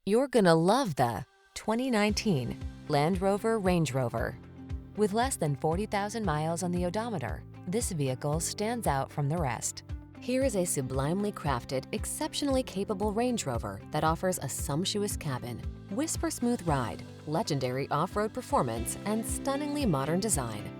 You're gonna love the 2019 Land Rover Range Rover. With less than 40,000 miles on the odometer, this vehicle stands out from the rest. Here is a sublimely crafted, exceptionally capable Range Rover that offers a sumptuous cabin, whisper-smooth ride, legendary off-road performance, and stunningly modern design.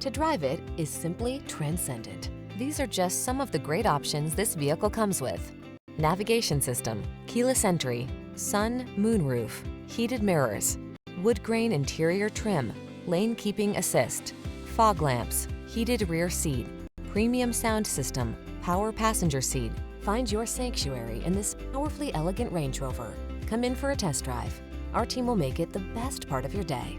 To drive it is simply transcendent. These are just some of the great options this vehicle comes with: navigation system, keyless entry, sun, moonroof, heated mirrors, wood grain interior trim, lane keeping assist, fog lamps, heated rear seat, premium sound system, power passenger seat. Find your sanctuary in this powerfully elegant Range Rover. Come in for a test drive. Our team will make it the best part of your day.